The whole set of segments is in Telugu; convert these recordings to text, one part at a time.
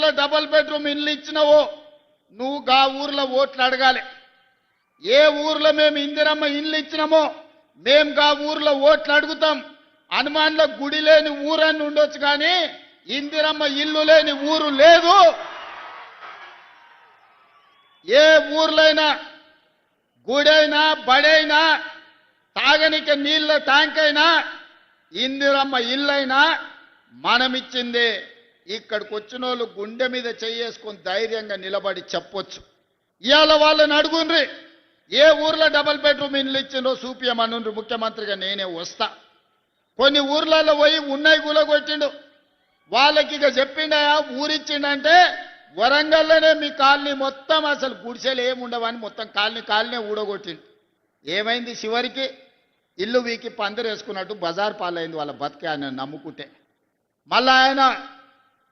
ఊర్లో డబుల్ బెడ్రూమ్ ఇల్లు ఇచ్చినావో నువ్వు గా ఊర్లో ఓట్లు అడగాలి. ఏ ఊర్లో మేము ఇందిరమ్మ ఇల్లు ఇచ్చినామో మేము గా ఊర్లో ఓట్లు అడుగుతాం. హనుమాన్లో గుడి లేని ఊరని ఉండొచ్చు కానీ ఇందిరమ్మ ఇల్లు లేని ఊరు లేదు. ఏ ఊర్లైనా గుడైనా బడైనా తాగనిక నీళ్ళ ట్యాంక్ అయినా ఇందిరమ్మ ఇల్లైనా మనమిచ్చిందే. ఇక్కడికి వచ్చిన వాళ్ళు గుండె మీద చేసుకొని ధైర్యంగా నిలబడి చెప్పొచ్చు. ఇవాళ వాళ్ళని అడుగుండ్రి, ఏ ఊర్లో డబుల్ బెడ్రూమ్ ఇల్లు ఇచ్చిండ్రో చూపియమనుండ్రి, ముఖ్యమంత్రిగా నేనే వస్తా. కొన్ని ఊర్లలో పోయి ఉన్నాయి కూలగొట్టిండు. వాళ్ళకి ఇక చెప్పిండయా ఊరిచ్చిండంటే వరంగల్లోనే మీ కాలనీ మొత్తం అసలు గుడిసెలు ఏముండవని మొత్తం కాలనీ ఊడగొట్టిండు. ఏమైంది? చివరికి ఇల్లు వీకి పందిరేసుకున్నట్టు బజార్ పాలైంది వాళ్ళ బతికే ఆయన నమ్ముకుంటే. మళ్ళా ఆయన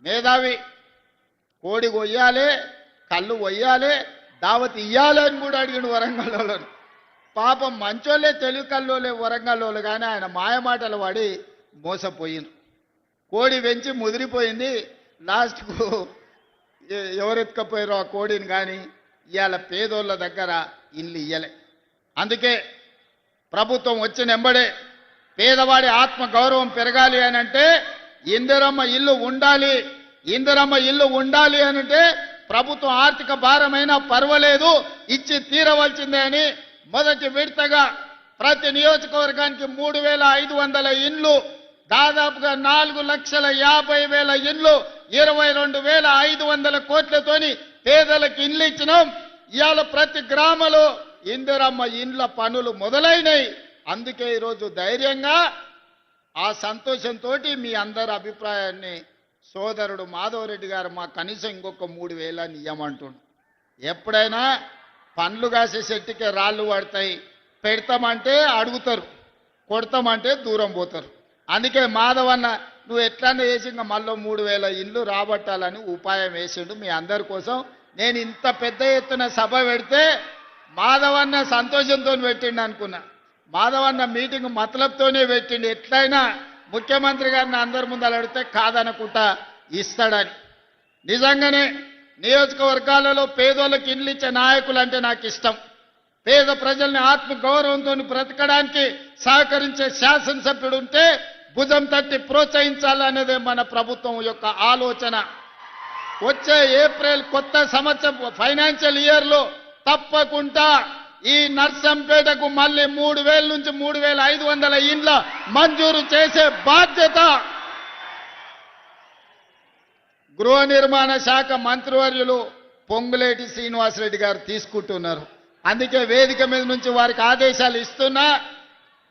మేధావి, కోడి కొయ్యాలి, కళ్ళు కొయ్యాలి, దావత్ ఇయ్యాలి అని కూడా అడిగిండు వరంగల్లో. పాపం మంచోళ్ళే, తెలుగు కల్లోలే వరంగల్లో, కానీ ఆయన మాయమాటలు వాడి మోసపోయింది. కోడి వెంచి ముదిరిపోయింది. లాస్ట్కు ఎవరెత్తుకపోయారో ఆ కోడిని కానీ ఇవాళ పేదోళ్ళ దగ్గర ఇల్లు ఇయ్యలే. అందుకే ప్రభుత్వం వచ్చిన ఎంబడే పేదవాడి ఆత్మ గౌరవం పెరగాలి అని అంటే ఇందిరమ్మ ఇల్లు ఉండాలి. ఇందిరమ్మ ఇల్లు ఉండాలి అని అంటే ప్రభుత్వం ఆర్థిక భారమైనా పర్వాలేదు ఇచ్చి తీరవలసిందే అని మొదటి విడతగా ప్రతి నియోజకవర్గానికి 3,500 ఇండ్లు, దాదాపుగా 4,50,000 ఇండ్లు, 22,500 కోట్లతోని పేదలకు ఇండ్లు ఇచ్చినాం. ఇవాళ ప్రతి గ్రామంలో ఇందిరమ్మ ఇండ్ల పనులు మొదలైనవి. అందుకే ఈరోజు ధైర్యంగా ఆ సంతోషంతో మీ అందరి అభిప్రాయాన్ని సోదరుడు మాధవరెడ్డి గారు మా కనీసం ఇంకొక 3,000 ఇయ్యమంటుండు. ఎప్పుడైనా పండ్లు కాసే చెట్టుకే రాళ్ళు పడతాయి, పెడతామంటే అడుగుతారు, కొడతామంటే దూరం పోతారు. అందుకే మాధవన్న నువ్వు ఎట్లన్నా వేసి ఇంకా మళ్ళీ 3,000 ఇల్లు రాబట్టాలని ఉపాయం వేసిండు మీ అందరి కోసం. నేను ఇంత పెద్ద ఎత్తున సభ పెడితే మాధవన్న సంతోషంతో పెట్టిండు అనుకున్నా. మాధవన్న మీటింగ్ మతలబ్తోనే పెట్టిండు. ఎట్లయినా ముఖ్యమంత్రి గారిని అందరి ముందు అడిగితే కాదనుకుంటా ఇస్తాడని. నిజంగానే నియోజకవర్గాలలో పేదోళ్ళకి ఇల్లు ఇచ్చే నాయకులు అంటే నాకు ఇష్టం. పేద ప్రజల్ని ఆత్మ గౌరవంతో బ్రతకడానికి సహకరించే శాసనసభ్యుడు ఉంటే భుజం తట్టి ప్రోత్సహించాలనేదే మన ప్రభుత్వం యొక్క ఆలోచన. వచ్చే ఏప్రిల్ కొత్త సంవత్సరం ఫైనాన్షియల్ ఇయర్లో తప్పకుండా ఈ నర్సంపేటకు మళ్ళీ 3,000 నుంచి 3,500 ఇండ్ల మంజూరు చేసే బాధ్యత గృహ నిర్మాణ శాఖ మంత్రివర్యులు పొంగులేటి శ్రీనివాసరెడ్డి గారు తీసుకుంటున్నారు. అందుకే వేదిక మీద నుంచి వారికి ఆదేశాలు ఇస్తున్నా.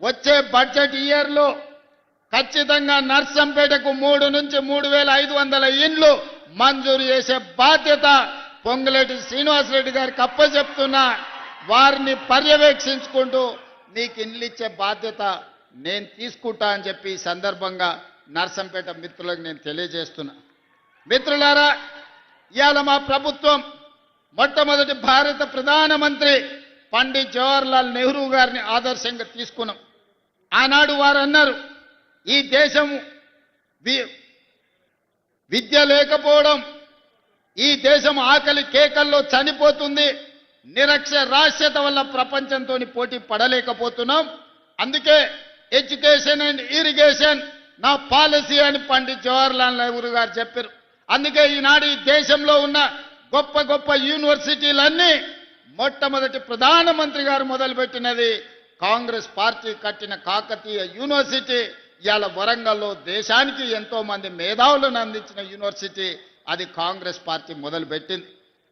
వచ్చే బడ్జెట్ ఇయర్లో ఖచ్చితంగా నర్సంపేటకు 3 నుంచి 3,500 ఇండ్లు మంజూరు చేసే బాధ్యత పొంగులేటి శ్రీనివాసరెడ్డి గారికి అప్పచెప్తున్నా. వారిని పర్యవేక్షించుకుంటూ మీకు ఇండ్లు ఇచ్చే బాధ్యత నేను తీసుకుంటా అని చెప్పి ఈ సందర్భంగా నర్సంపేట మిత్రులకు నేను తెలియజేస్తున్నా. మిత్రులారా, ఇవాళ మా ప్రభుత్వం మొట్టమొదటి భారత ప్రధానమంత్రి పండిత్ జవహర్లాల్ నెహ్రూ గారిని ఆదర్శంగా తీసుకున్నాం. ఆనాడు వారు అన్నారు, ఈ దేశం విద్య లేకపోవడం, ఈ దేశం ఆకలి కేకల్లో చనిపోతుంది, నిరక్షరాస్యత వల్ల ప్రపంచంతో పోటీ పడలేకపోతున్నాం. అందుకే ఎడ్యుకేషన్ అండ్ ఇరిగేషన్ నా పాలసీ అని పండిత్ జవహర్లాల్ నెహ్రూ గారు చెప్పారు. అందుకే ఈనాడు ఈ దేశంలో ఉన్న గొప్ప గొప్ప యూనివర్సిటీలన్నీ మొట్టమొదటి ప్రధానమంత్రి గారు మొదలుపెట్టినది కాంగ్రెస్ పార్టీ కట్టిన కాకతీయ యూనివర్సిటీ. ఇవాళ వరంగల్లో దేశానికి ఎంతో మంది మేధావులను అందించిన యూనివర్సిటీ అది కాంగ్రెస్ పార్టీ మొదలుపెట్టింది.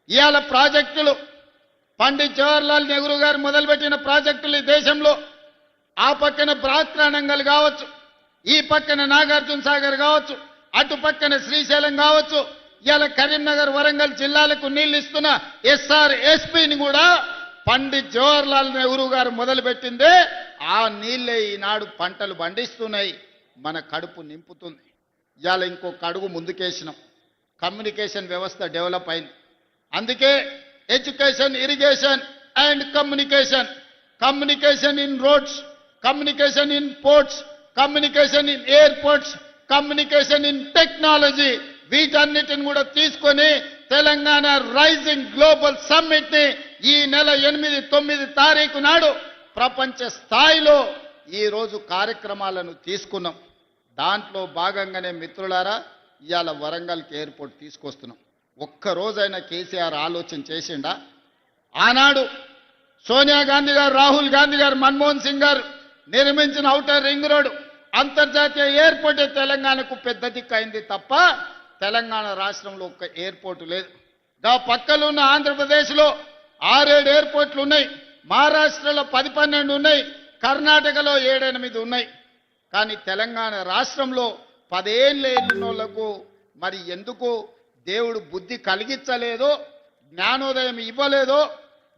ఇవాళ ప్రాజెక్టులు పండిత్ జవహర్లాల్ నెహ్రూ గారు మొదలుపెట్టిన ప్రాజెక్టులు ఈ దేశంలో ఆ పక్కన బ్రాత్రానంగల్ కావచ్చు, ఈ పక్కన నాగార్జున సాగర్ కావచ్చు, అటు పక్కన శ్రీశైలం కావచ్చు, ఇవాళ కరీంనగర్ వరంగల్ జిల్లాలకు నీళ్లు ఇస్తున్న SRSPని కూడా పండిత్ జవహర్లాల్ నెహ్రూ గారు మొదలుపెట్టిందే. ఆ నీళ్ళే ఈనాడు పంటలు పండిస్తున్నాయి, మన కడుపు నింపుతుంది. ఇవాళ ఇంకొక అడుగు ముందుకేసినాం, కమ్యూనికేషన్ వ్యవస్థ డెవలప్ అయింది. అందుకే education, irrigation and communication, communication in roads, communication in ports, communication in airports, communication in technology, వీటన్నిటిని కూడా తీసుకొని తెలంగాణ రైజింగ్ గ్లోబల్ సమ్మిట్ ని ఈ నెల 8, 9 తారీఖు నాడు ప్రపంచ స్థాయిలో ఈ రోజు కార్యక్రమాలను తీసుకున్నాం. దాంట్లో భాగంగానే మిత్రులారా ఇవాళ వరంగల్కి ఎయిర్పోర్ట్ తీసుకొస్తున్నాం. ఒక్క రోజైనా కేసీఆర్ ఆలోచన చేసిండా? ఆనాడు సోనియా గాంధీ గారు, రాహుల్ గాంధీ గారు, మన్మోహన్ సింగ్ గారు నిర్మించిన ఔటర్ రింగ్ రోడ్ అంతర్జాతీయ ఎయిర్పోర్ట్ తెలంగాణకు పెద్ద దిక్కు అయింది తప్ప తెలంగాణ రాష్ట్రంలో ఒక్క ఎయిర్పోర్ట్ లేదు. దా పక్కలో ఉన్న ఆంధ్రప్రదేశ్లో 6-7 ఎయిర్పోర్ట్లు ఉన్నాయి, మహారాష్ట్రలో 10-12 ఉన్నాయి, కర్ణాటకలో 7-8 ఉన్నాయి. కానీ తెలంగాణ రాష్ట్రంలో 10 ఏళ్ళు ఎల్లినోళ్లకు మరి ఎందుకు దేవుడు బుద్ధి కలిగించలేదో, జ్ఞానోదయం ఇవ్వలేదో,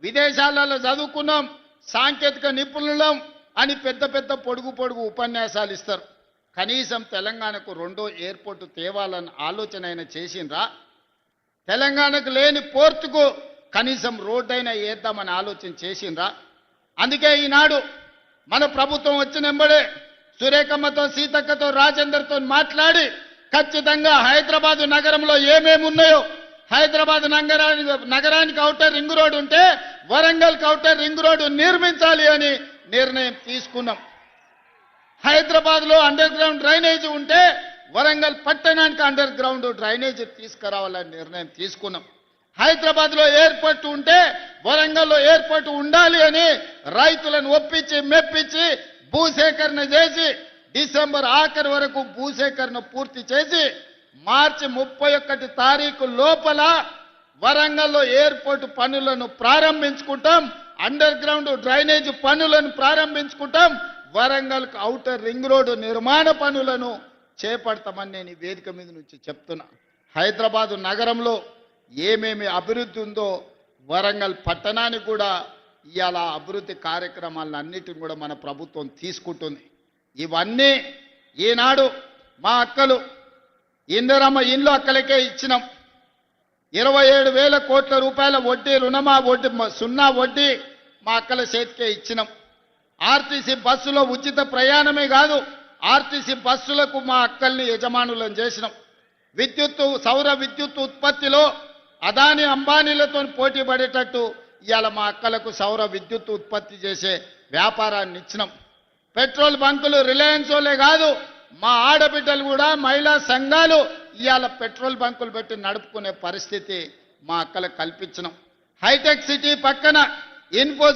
విదేశాలలో చదువుకున్నాం, సాంకేతిక నిపుణులం అని పెద్ద పెద్ద పొడుగు ఉపన్యాసాలు ఇస్తారు. కనీసం తెలంగాణకు 2వ ఎయిర్పోర్టు తేవాలని ఆలోచన అయినా చేసిండ్రా? తెలంగాణకు లేని పోర్టుకు కనీసం రోడ్డు అయినా వేద్దామని ఆలోచన చేసిండ్రా? అందుకే ఈనాడు మన ప్రభుత్వం వచ్చినెంబడే సురేఖమ్మతో, సీతక్కతో, రాజేందర్తో మాట్లాడి ఖచ్చితంగా హైదరాబాద్ నగరంలో ఏమేమి ఉన్నాయో, హైదరాబాద్ నగరానికి ఔటర్ రింగ్ రోడ్ ఉంటే వరంగల్కి ఔటర్ రింగ్ రోడ్డు నిర్మించాలి అని నిర్ణయం తీసుకున్నాం. హైదరాబాద్లో అండర్ గ్రౌండ్ డ్రైనేజ్ ఉంటే వరంగల్ పట్టణానికి అండర్ గ్రౌండ్ డ్రైనేజ్ తీసుకురావాలని నిర్ణయం తీసుకున్నాం. హైదరాబాద్లో ఎయిర్పోర్ట్ ఉంటే వరంగల్లో ఎయిర్పోర్ట్ ఉండాలి అని రైతులను ఒప్పించి మెప్పించి భూసేకరణ చేసి డిసెంబర్ ఆఖరి వరకు భూసేకరణ పూర్తి చేసి మార్చి 31 తారీఖు లోపల వరంగల్లో ఎయిర్పోర్ట్ పనులను ప్రారంభించుకుంటాం, అండర్ గ్రౌండ్ డ్రైనేజ్ పనులను ప్రారంభించుకుంటాం, వరంగల్కు ఔటర్ రింగ్ రోడ్డు నిర్మాణ పనులను చేపడతామని నేను ఈ వేదిక మీద నుంచి చెప్తున్నా. హైదరాబాద్ నగరంలో ఏమేమి అభివృద్ధి ఉందో వరంగల్ పట్టణానికి కూడా ఇవాళ అభివృద్ధి కార్యక్రమాలను అన్నిటిని కూడా మన ప్రభుత్వం తీసుకుంటుంది. ఇవన్నీ ఈనాడు మా అక్కలు ఇందిరమ్మ ఇండ్లు అక్కలకే ఇచ్చినాం. 27,000 కోట్ల రూపాయల వడ్డీ రుణమా వడ్డీ 0 వడ్డీ మా అక్కల చేతికే ఇచ్చినాం. ఆర్టీసీ బస్సులో ఉచిత ప్రయాణమే కాదు, ఆర్టీసీ బస్సులకు మా అక్కల్ని యజమానులను చేసినాం. సౌర విద్యుత్ ఉత్పత్తిలో అదాని అంబానీలతో పోటీ పడేటట్టు ఇవాళ మా అక్కలకు సౌర విద్యుత్ ఉత్పత్తి చేసే వ్యాపారాన్ని ఇచ్చినాం. పెట్రోల్ బంకులు రిలయన్స్ వాళ్ళే కాదు, మా ఆడబిడ్డలు కూడా మహిళా సంఘాలు ఇవాళ పెట్రోల్ బంకులు పెట్టి నడుపుకునే పరిస్థితి మా అక్కలకు కల్పించినాం. హైటెక్ సిటీ పక్కన ఇన్ఫోసిస్